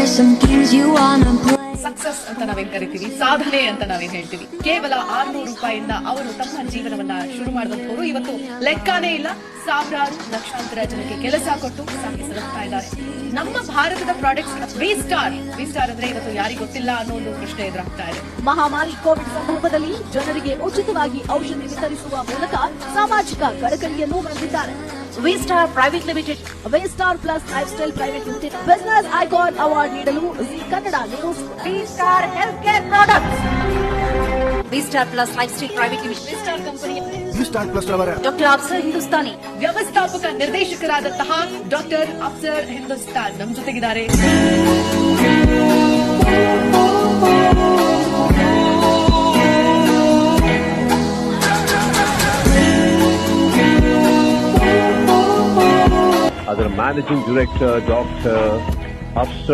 there's some games you wanna play. Success ಅಂತ ನಾವೇನ್ ಕರಿತೀವಿ, ಸಾಧನೆ ಅಂತ ನಾವೇನ್ ಹೇಳ್ತೀವಿ. ಕೇವಲ 600 ರೂಪಾಯಿಯಿಂದ ಅವರು ತಮ್ಮ ಜೀವನವನ್ನ ಶುರು ಮಾಡಿದಂತವರು ಇವತ್ತು ಲೆಕ್ಕಾನೇ ಇಲ್ಲ, ಸಾವಿರಾರು ಲಕ್ಷಾಂತರ ಜನಕ್ಕೆ ಕೆಲಸ ಕೊಟ್ಟು ಸಾಗಿಸುತ್ತಾ ಇದ್ದಾರೆ. ನಮ್ಮ ಭಾರತದ ಪ್ರಾಡಕ್ಟ್ಸ್ ವಿ ಸ್ಟಾರ್ ಅಂದ್ರೆ ಇವತ್ತು ಯಾರಿಗೂ ಗೊತ್ತಿಲ್ಲ ಅನ್ನೋ ಒಂದು ಪ್ರಶ್ನೆ ಎದುರಾಗ್ತಾ ಇದೆ. ಮಹಾಮಾರಿ ಕೋವಿಡ್ ಸಂದರ್ಭದಲ್ಲಿ ಜನರಿಗೆ ಉಚಿತವಾಗಿ ಔಷಧಿ ವಿತರಿಸುವ ಮೂಲಕ ಸಾಮಾಜಿಕ ಕಳಕಳಿಯನ್ನು ಹೊಂದಿದ್ದಾರೆ. V Star private limited, V Star plus lifestyle private limited business icon award ನೀಡಲು Zee Kannada news V Star health care products, V Star plus lifestyle private limited, V Star company, V Star plus ಅವರ doctor Afsar Hindustani ವ್ಯವಸ್ಥಾಪಕ ನಿರ್ದೇಶಕರಾದಂತಹ doctor Afsar Hindustan ನಮ್ಮ ಜೊತೆಗಿದ್ದಾರೆ. ಅದರ managing director doctor Afsar